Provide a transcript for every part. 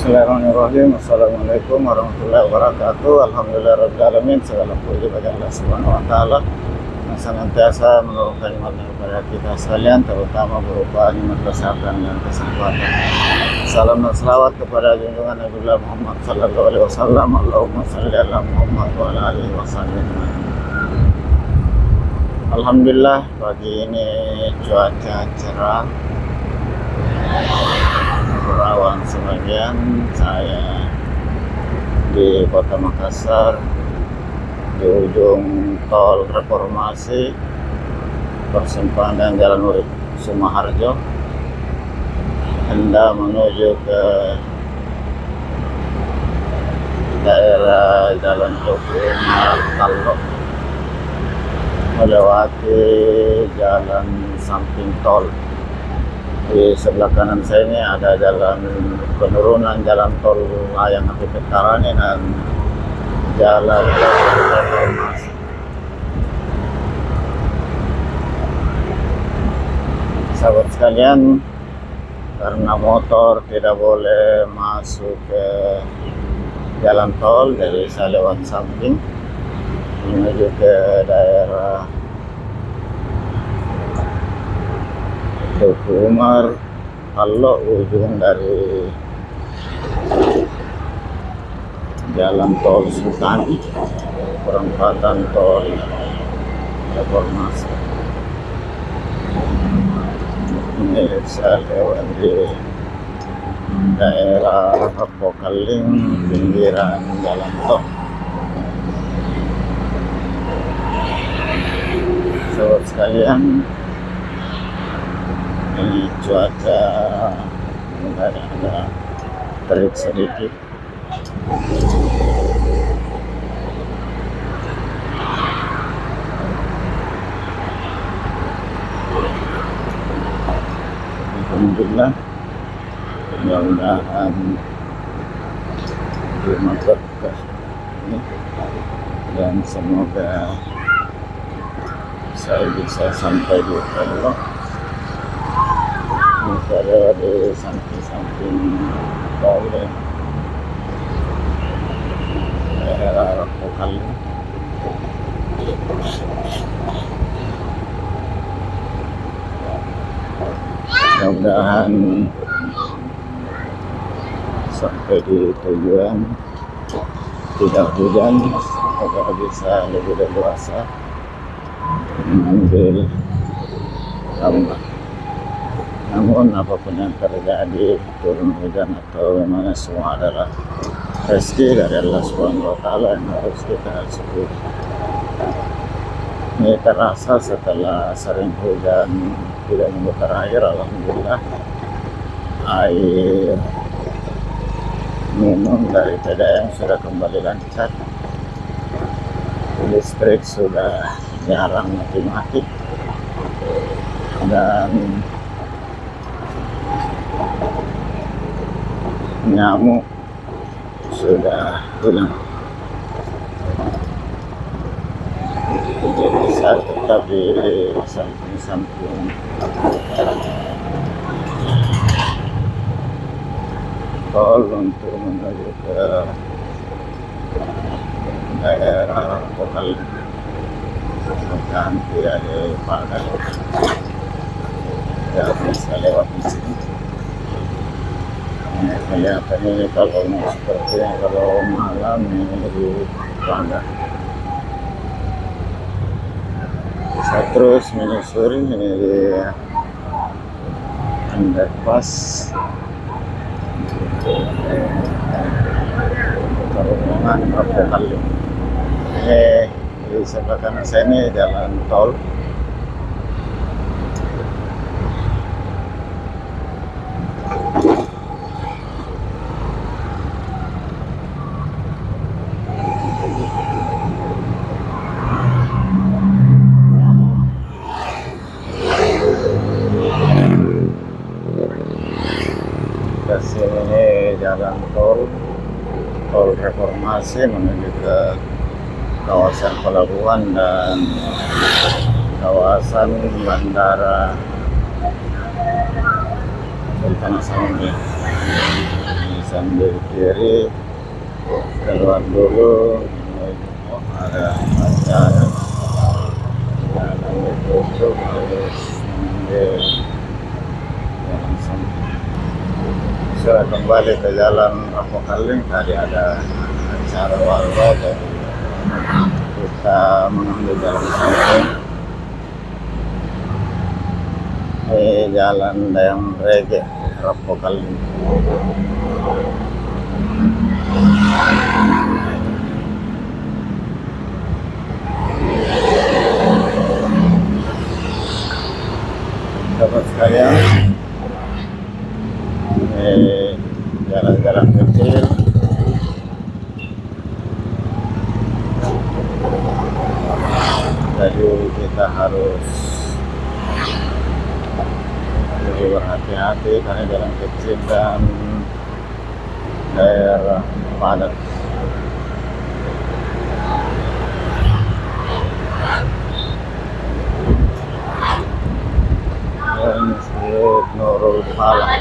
Bismillahirrahmanirrahim. Assalamualaikum warahmatullahi wabarakatuh. Alhamdulillah alamin. Segala puji bagi Allah Subhanahu wa taala yang senantiasa menurunkan nikmatnya kepada kita sekalian, terutama berupa nikmat kesehatan dan kesempatan. Salam dan selawat kepada junjungan Nabi Muhammad sallallahu alaihi wasallam. Allahumma shalli ala Muhammad wa ala alihi wasallam. Alhamdulillah pagi ini cuaca cerah, berawan sebagian. Saya di Kota Makassar, di ujung tol Reformasi, persimpangan Jalan Urip Sumaharjo, hendak menuju ke daerah Jalan Tukumar Talok, melewati jalan samping tol. Di sebelah kanan saya ini ada jalan penurunan jalan tol layang api Petarani dan jalan Reformasi. Sahabat sekalian, karena motor tidak boleh masuk ke jalan tol, jadi saya lewat samping menuju ke daerah Tukumar Talok, ujung dari jalan tol Sultani, perempatan tol Reformasi. Ini saya lewat di daerah Pokaling, pinggiran jalan tol. Sahabat sekalian, ini cuaca agak terik sedikit. Alhamdulillah, mudah-mudahan terima berkah ini, dan semoga saya bisa sampai di Allah. Ada di samping-samping tol daerah Pokaling. Mudah-mudahan sampai di tujuan tidak hujan, agar bisa lebih leluasa mengambil tambah. Namun apapun yang terjadi, turun hujan atau bagaimana, semua adalah rezeki dari Allah Subhanahu wa taala yang harus kita syukuri. Ini terasa setelah sering hujan tidak memutar air. Alhamdulillah, air minum dari TDM sudah kembali lancar. Listrik sudah jarang mati-mati, dan nyamuk sudah hilang. Jadi saya tetap di samping-samping tol untuk menuju ke daerah Pokaling. Nanti ada pagar ya, bisa lewat di sini. Kelihatan ini kalau sepertinya kalau malam ini di pagar. Saya terus menyusuri ini di underpass terowongan Pokaling. Ini di sebelah kanan saya ini jalan tol. Ini jalan tol Reformasi menuju ke kawasan pelabuhan dan kawasan bandara Sultan Hasanuddin. sambil kiri keluar dulu. Ada acara jalan ditutup terus mengambil jalan samping. Sudah kembali ke jalan Rapokaling. Tadi ada acara warga, jadi kita mengambil jalan samping. Ini jalan Dayang Rege Rapokaling. Sahabat sekalian, ini jalan-jalan kecil. Jadi kita harus lebih berhati-hati karena jalan kecil dan daerah padat. Masjid Nurul Falah.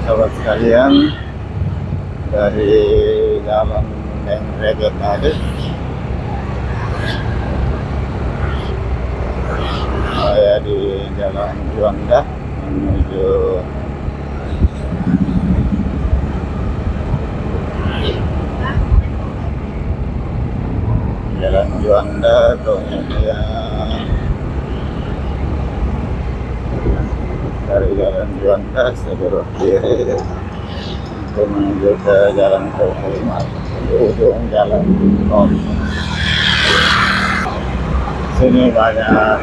Sahabat sekalian, dari jalan Dayang Rege tadi saya di jalan Juanda menuju jalan Juanda, kemudian dari jalan Juanda saya belok kiri untuk menuju ke jalan Tauhimar, di ujung jalan tol. Sini banyak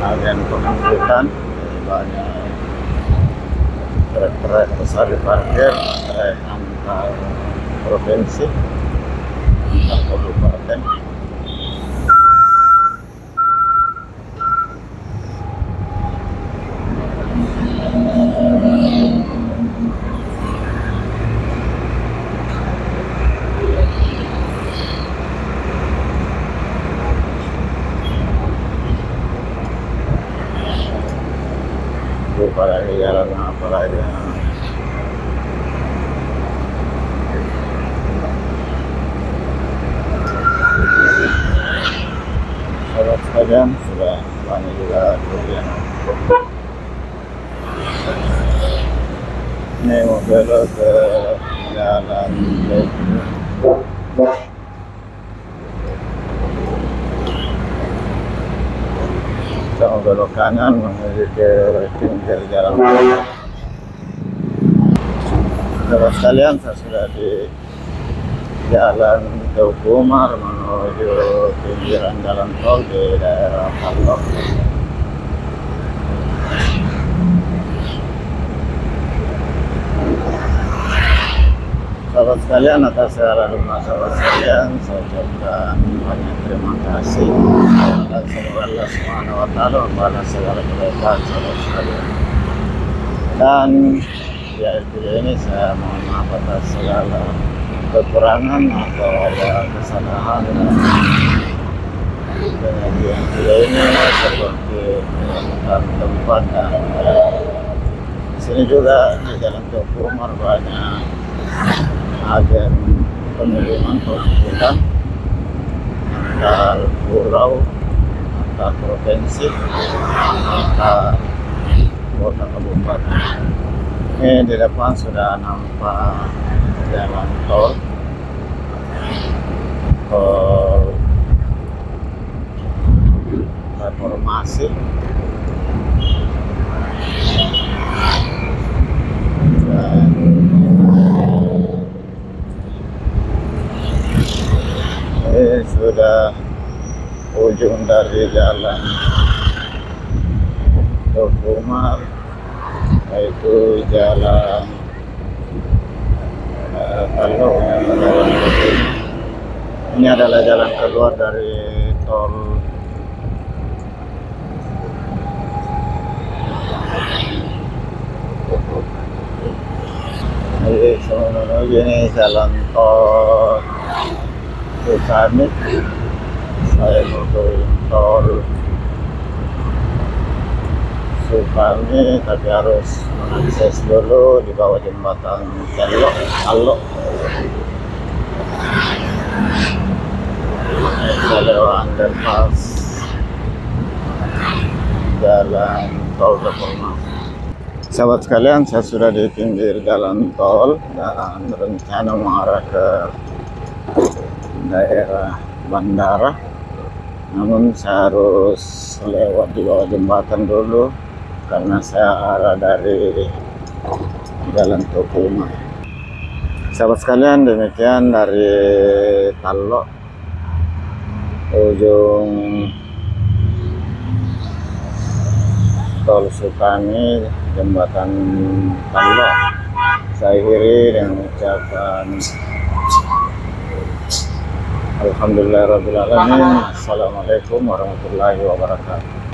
agen pengangkutan, banyak truk-truk besar diparkir antar provinsi, antar kabupaten. Apalagi jalan apalagi sahabat sekalian, sudah banyak juga yang ini mau belok ke jalan kita mau belok kanan menuju ke pinggir jalan. Sahabat sekalian, saya sudah di jalan Tauhimar menuju pinggiran jalan tol di daerah Palok. Sahabat sekalian, atas segala rumah sahabat sekalian, saya ucapkan banyak terima kasih. Dan semoga Allah Subhanahu wa Ta'ala membalas segala kebaikan sahabat sekalian. Dan di akhir video ini saya mohon maaf atas segala kekurangan atau ada kesalahan dengan video ini, seperti tempat dan di sini juga di jalan Tauhimar banyak agen pengiriman pengangkutan antar pulau, antar provinsi, antar kota kabupaten. Ini di depan sudah nampak jalan tol reformasi. Dan ini sudah ujung dari jalan Tauhimar yaitu jalan Tallo. Ini adalah jalan keluar dari tol ini jalan tol Sukamit. Saya menuju tol Sukamit, tapi harus mengakses dulu di bawah jembatan Tallo. Saya lewat underpass jalan tol Reformasi. Sahabat sekalian, saya sudah di pinggir jalan tol dan berencana mengarah ke daerah bandara. Namun saya harus lewat di bawah jembatan dulu karena saya arah dari jalan Tokuma. Sahabat sekalian, demikian dari Tallo ujung tol Sukami jembatan Tallo. Saya akhiri dengan ucapan Alhamdulillahirabbil alamin. Assalamualaikum warahmatullahi wabarakatuh.